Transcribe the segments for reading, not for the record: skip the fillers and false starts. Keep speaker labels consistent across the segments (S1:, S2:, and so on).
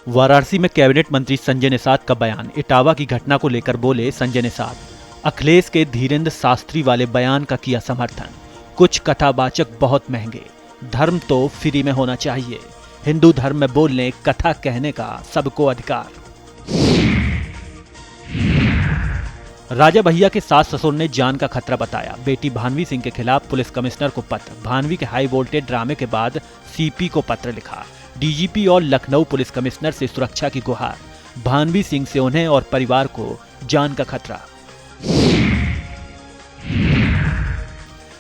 S1: वाराणसी में कैबिनेट मंत्री संजय निषाद का बयान। इटावा की घटना को लेकर बोले संजय निषाद। अखिलेश के धीरेन्द्र शास्त्री वाले बयान का किया समर्थन। कुछ कथावाचक बहुत महंगे, धर्म तो फ्री में होना चाहिए। हिंदू धर्म में बोलने, कथा कहने का सबको अधिकार। राजा भैया के सास ससुर ने जान का खतरा बताया। बेटी भानवी सिंह के खिलाफ पुलिस कमिश्नर को पत्र। भानवी के हाई वोल्टेज ड्रामे के बाद सीपी को पत्र लिखा। डीजीपी और लखनऊ पुलिस कमिश्नर से सुरक्षा की गुहार। भानवी सिंह से उन्हें और परिवार को जान का खतरा।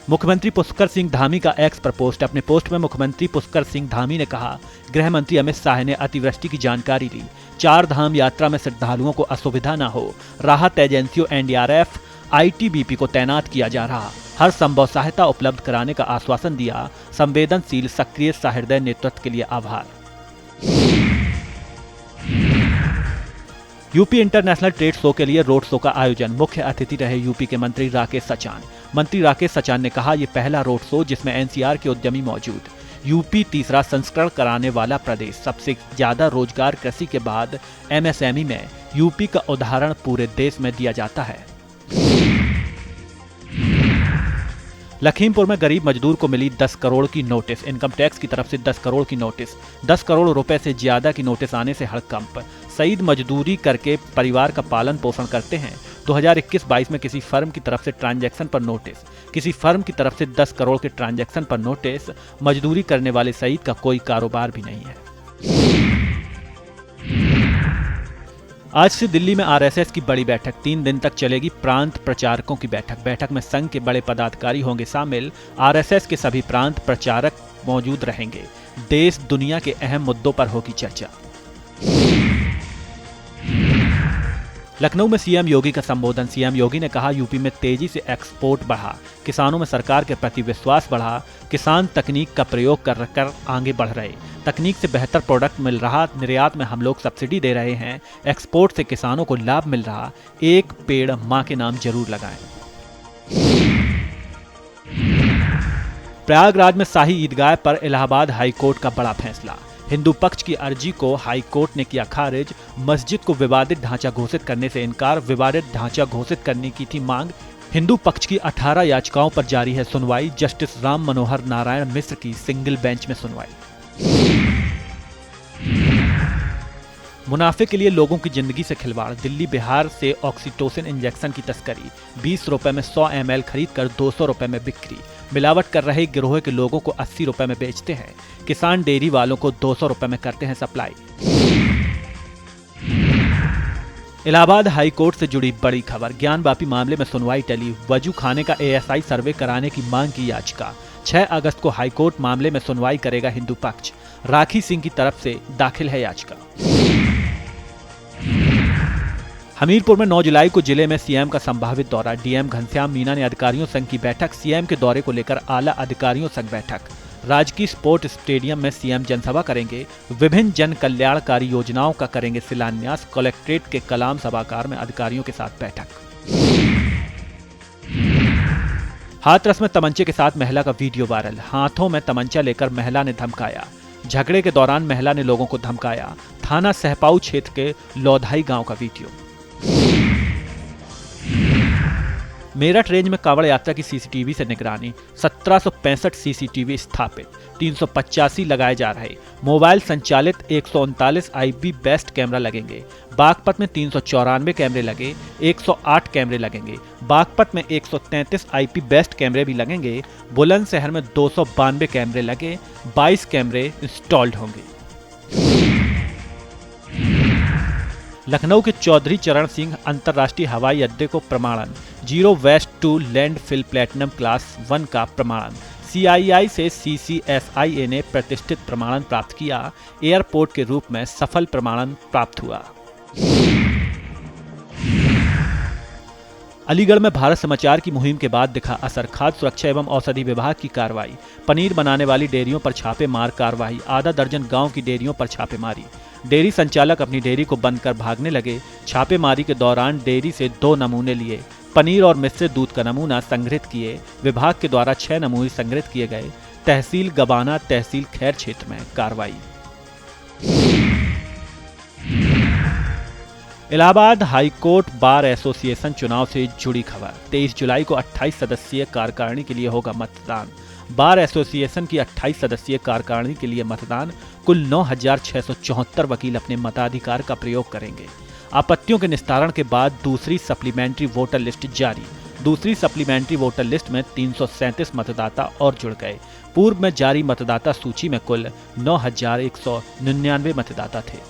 S1: मुख्यमंत्री पुष्कर सिंह धामी का एक्स पर पोस्ट। अपने पोस्ट में मुख्यमंत्री पुष्कर सिंह धामी ने कहा, गृह मंत्री अमित शाह ने अतिवृष्टि की जानकारी ली। 4 धाम यात्रा में श्रद्धालुओं को असुविधा न हो, राहत एजेंसियों एनडीआरएफ आईटीबीपी को तैनात किया जा रहा। हर संभव सहायता उपलब्ध कराने का आश्वासन दिया। संवेदनशील सक्रिय सहृदय नेतृत्व के लिए आभार। यूपी इंटरनेशनल ट्रेड शो के लिए रोड शो का आयोजन। मुख्य अतिथि रहे यूपी के मंत्री राकेश सचान। मंत्री राकेश सचान ने कहा, यह पहला रोड शो जिसमें एनसीआर के उद्यमी मौजूद। यूपी तीसरा संस्करण कराने वाला प्रदेश। सबसे ज्यादा रोजगार कृषि के बाद एमएसएमई में यूपी का उदाहरण पूरे देश में दिया जाता है। लखीमपुर में गरीब मजदूर को मिली 10 करोड़ की नोटिस। इनकम टैक्स की तरफ से 10 करोड़ की नोटिस। 10 करोड़ रुपए से ज्यादा की नोटिस आने से हड़कंप। सईद मजदूरी करके परिवार का पालन पोषण करते हैं। 2021-22 में किसी फर्म की तरफ से ट्रांजैक्शन पर नोटिस। किसी फर्म की तरफ से 10 करोड़ के ट्रांजैक्शन पर नोटिस। मजदूरी करने वाले सईद का कोई कारोबार भी नहीं है। आज से दिल्ली में आरएसएस की बड़ी बैठक। 3 दिन तक चलेगी प्रांत प्रचारकों की बैठक। बैठक में संघ के बड़े पदाधिकारी होंगे शामिल। आरएसएस के सभी प्रांत प्रचारक मौजूद रहेंगे। देश दुनिया के अहम मुद्दों पर होगी चर्चा। लखनऊ में सीएम योगी का संबोधन। सीएम योगी ने कहा, यूपी में तेजी से एक्सपोर्ट बढ़ा। किसानों में सरकार के प्रति विश्वास बढ़ा। किसान तकनीक का प्रयोग कर आगे बढ़ रहे। तकनीक से बेहतर प्रोडक्ट मिल रहा। निर्यात में हम लोग सब्सिडी दे रहे हैं। एक्सपोर्ट से किसानों को लाभ मिल रहा। एक पेड़ मां के नाम जरूर लगाएं। प्रयागराज में शाही ईदगाह पर इलाहाबाद हाईकोर्ट का बड़ा फैसला। हिंदू पक्ष की अर्जी को हाई कोर्ट ने किया खारिज। मस्जिद को विवादित ढांचा घोषित करने से इनकार। विवादित ढांचा घोषित करने की थी मांग। हिंदू पक्ष की 18 याचिकाओं पर जारी है सुनवाई। जस्टिस राम मनोहर नारायण मिश्र की सिंगल बेंच में सुनवाई। मुनाफे के लिए लोगों की जिंदगी से खिलवाड़। दिल्ली बिहार से ऑक्सीटोसिन इंजेक्शन की तस्करी। 20 रुपए में 100 ml खरीद कर 200 रुपए में बिक्री। मिलावट कर रहे गिरोह के लोगों को 80 रुपए में बेचते हैं। किसान डेयरी वालों को 200 रुपए में करते हैं सप्लाई। इलाहाबाद हाई कोर्ट से जुड़ी बड़ी खबर। ज्ञानवापी मामले में सुनवाई टली। वजू खाने का एएसआई सर्वे कराने की मांग की याचिका। 6 अगस्त को हाईकोर्ट मामले में सुनवाई करेगा हिंदू पक्ष। राखी सिंह की तरफ से दाखिल है याचिका। हमीरपुर में 9 जुलाई को जिले में सीएम का संभावित दौरा। डीएम घनश्याम मीना ने अधिकारियों संघ की बैठक। सीएम के दौरे को लेकर आला अधिकारियों संघ बैठक। राजकीय स्पोर्ट स्टेडियम में सीएम जनसभा करेंगे। विभिन्न जन कल्याणकारी योजनाओं का करेंगे शिलान्यास। कलेक्ट्रेट के कलाम सभागार में अधिकारियों के साथ बैठक। हाथरस में तमंचे के साथ महिला का वीडियो वायरल। हाथों में तमंचा लेकर महिला ने धमकाया। झगड़े के दौरान महिला ने लोगों को धमकाया। थाना सहपाऊ क्षेत्र के लौधाई गांव का वीडियो। मेरठ रेंज में कांवड़ यात्रा की सीसीटीवी से निगरानी। 1765 सीसीटीवी स्थापित। 385 लगाए जा रहे। मोबाइल संचालित 139 आईपी बेस्ट कैमरा लगेंगे। बागपत में 394 कैमरे लगे। 108 कैमरे लगेंगे। बागपत में 133 आईपी बेस्ट कैमरे भी लगेंगे। बुलंदशहर में 292 कैमरे लगे। 22 कैमरे इंस्टॉल्ड होंगे। लखनऊ के चौधरी चरण सिंह अंतर्राष्ट्रीय हवाई अड्डे को प्रमाणन। Zero waste to landfill platinum class 1 का प्रमाणन। सीआईआई से सीसीएसआईए ने प्रतिष्ठित प्रमाणन प्राप्त किया। एयरपोर्ट के रूप में सफल प्रमाणन प्राप्त हुआ। अलीगढ़ में भारत समाचार की मुहिम के बाद दिखा असर। खाद्य सुरक्षा एवं औषधि विभाग की कार्रवाई। पनीर बनाने वाली डेयरियों पर छापे मार कार्रवाई। आधा दर्जन गांव की डेयरियों पर छापेमारी। डेयरी संचालक अपनी डेयरी को बंद कर भागने लगे। छापेमारी के दौरान डेयरी से 2 नमूने लिए। पनीर और मिश्रित दूध का नमूना संग्रहित किए। विभाग के द्वारा 6 नमूने संग्रहित किए गए। तहसील गबाना, तहसील खैर क्षेत्र में कार्रवाई। इलाहाबाद हाईकोर्ट बार एसोसिएशन चुनाव से जुड़ी खबर। 23 जुलाई को 28 सदस्यीय कार्यकारिणी के लिए होगा मतदान। बार एसोसिएशन की 28 सदस्यीय कार्यकारिणी के लिए मतदान। कुल 9,674 वकील अपने मताधिकार का प्रयोग करेंगे। आपत्तियों के निस्तारण के बाद दूसरी सप्लीमेंट्री वोटर लिस्ट जारी। दूसरी सप्लीमेंट्री वोटर लिस्ट में 337 मतदाता और जुड़ गए। पूर्व में जारी मतदाता सूची में कुल 9,199 मतदाता थे।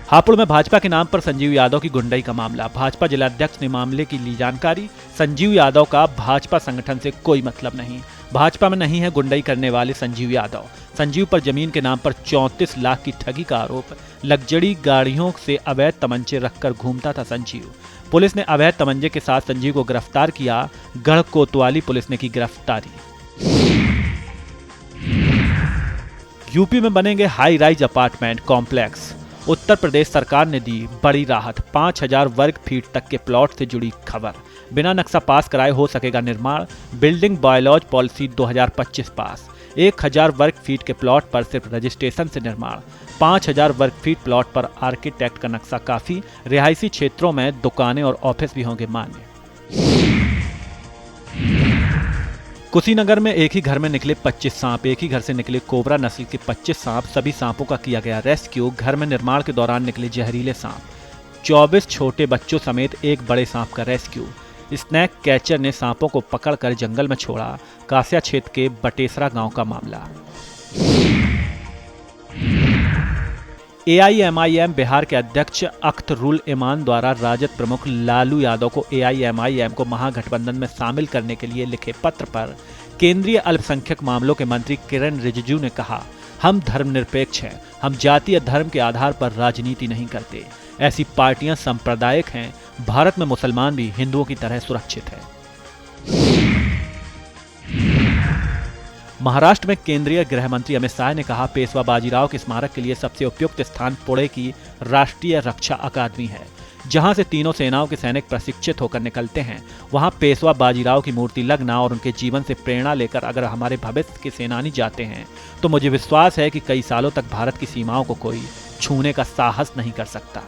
S1: हापुड़ में भाजपा के नाम पर संजीव यादव की गुंडई का मामला। भाजपा जिलाध्यक्ष ने मामले की ली जानकारी। संजीव यादव का भाजपा संगठन से कोई मतलब नहीं। भाजपा में नहीं है गुंडई करने वाले संजीव यादव। संजीव पर जमीन के नाम पर 34 लाख की ठगी का आरोप। लग्जरी गाड़ियों से अवैध तमंचे रखकर घूमता था संजीव। पुलिस ने अवैध तमंचे के साथ संजीव को गिरफ्तार किया। गढ़ कोतवाली पुलिस ने की गिरफ्तारी। यूपी में बनेंगे high rise apartment complex. Uttar Pradesh सरकार ने दी बड़ी राहत। 5,000 वर्ग फीट तक के प्लॉट से जुड़ी खबर। बिना नक्शा पास कराए हो सकेगा निर्माण। बिल्डिंग बायलॉज पॉलिसी 2025 पास। 1,000 वर्ग फीट के प्लॉट पर सिर्फ रजिस्ट्रेशन से निर्माण। 5,000 वर्ग फीट प्लॉट पर आर्किटेक्ट का नक्शा काफी। रिहायशी क्षेत्रों में दुकानें और ऑफिस भी होंगे मान्य। कुशीनगर में एक ही घर में निकले 25 सांप। एक ही घर से निकले कोबरा नस्ल के 25 सांप। सभी सांपों का किया गया रेस्क्यू। घर में निर्माण के दौरान निकले जहरीले सांप। 24 छोटे बच्चों समेत एक बड़े सांप का रेस्क्यू। स्नैक कैचर ने सांपों को पकड़कर जंगल में छोड़ा। कासिया क्षेत्र के बटेसरा गांव का मामला। AIMIM बिहार के अध्यक्ष अख्तरुल इमान द्वारा राजद प्रमुख लालू यादव को AIMIM को महागठबंधन में शामिल करने के लिए लिखे पत्र पर केंद्रीय अल्पसंख्यक मामलों के मंत्री किरण रिजिजू ने कहा, हम धर्मनिरपेक्ष हैं। हम जाति या धर्म के आधार पर राजनीति नहीं करते। ऐसी पार्टियां सांप्रदायिक हैं। भारत में मुसलमान भी हिंदुओं की तरह सुरक्षित है। महाराष्ट्र में केंद्रीय गृह मंत्री अमित शाह ने कहा, पेशवा बाजीराव के स्मारक के लिए सबसे उपयुक्त स्थान पुणे की राष्ट्रीय रक्षा अकादमी है। जहां से तीनों सेनाओं के सैनिक प्रशिक्षित होकर निकलते हैं, वहां पेशवा बाजीराव की मूर्ति लगना और उनके जीवन से प्रेरणा लेकर अगर हमारे भविष्य के सेनानी जाते हैं तो मुझे विश्वास है कि कई सालों तक भारत की सीमाओं को कोई छूने का साहस नहीं कर सकता।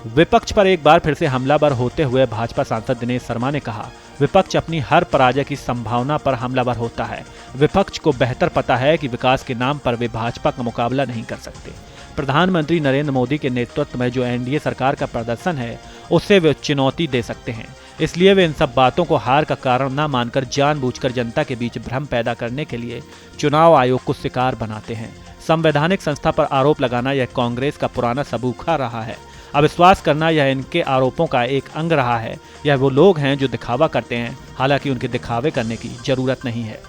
S1: विपक्ष पर एक बार फिर से हमलावर होते हुए भाजपा सांसद दिनेश शर्मा ने कहा, विपक्ष अपनी हर पराजय की संभावना पर हमलावर होता है। विपक्ष को बेहतर पता है कि विकास के नाम पर वे भाजपा का मुकाबला नहीं कर सकते। प्रधानमंत्री नरेंद्र मोदी के नेतृत्व में जो एनडीए सरकार का प्रदर्शन है, उससे वे चुनौती दे सकते हैं। इसलिए वे इन सब बातों को हार का कारण न मानकर जानबूझकर जनता के बीच भ्रम पैदा करने के लिए चुनाव आयोग को शिकार बनाते हैं। संवैधानिक संस्था पर आरोप लगाना यह कांग्रेस का पुराना सबूखा रहा है। अविश्वास करना यह इनके आरोपों का एक अंग रहा है। यह वो लोग हैं जो दिखावा करते हैं, हालांकि उनके दिखावे करने की जरूरत नहीं है।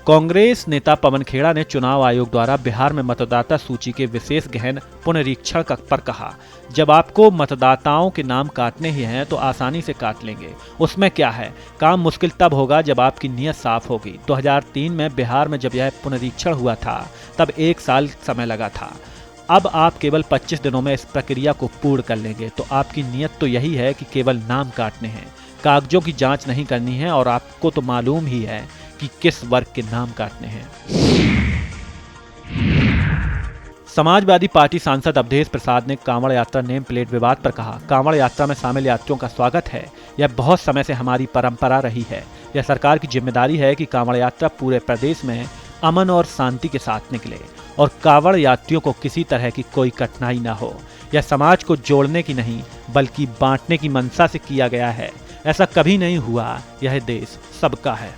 S1: कांग्रेस नेता पवन खेड़ा ने चुनाव आयोग द्वारा बिहार में मतदाता सूची के विशेष गहन पुनरीक्षण पर कहा, जब आपको मतदाताओं के नाम काटने ही हैं तो आसानी से काट लेंगे। उसमें क्या है, काम मुश्किल तब होगा जब आपकी नीयत साफ होगी। 2003 में बिहार में जब यह पुनरीक्षण हुआ था तब 1 साल समय लगा था। अब आप केवल 25 दिनों में इस प्रक्रिया को पूर्ण कर लेंगे। तो आपकी नीयत तो यही है कि केवल नाम काटने हैं, कागजों की जांच नहीं करनी है। और आपको तो मालूम ही है कि किस वर्ग के नाम काटने हैं। समाजवादी पार्टी सांसद अवधेश प्रसाद ने कांवड़ यात्रा नेम प्लेट विवाद पर कहा, कांवड़ यात्रा में शामिल यात्रियों का स्वागत है। यह बहुत समय से हमारी परंपरा रही है। यह सरकार की जिम्मेदारी है कि कांवड़ यात्रा पूरे प्रदेश में अमन और शांति के साथ निकले और कांवड़ यात्रियों को किसी तरह की कोई कठिनाई न हो। यह समाज को जोड़ने की नहीं बल्कि बांटने की मंशा से किया गया है। ऐसा कभी नहीं हुआ। यह देश सबका है।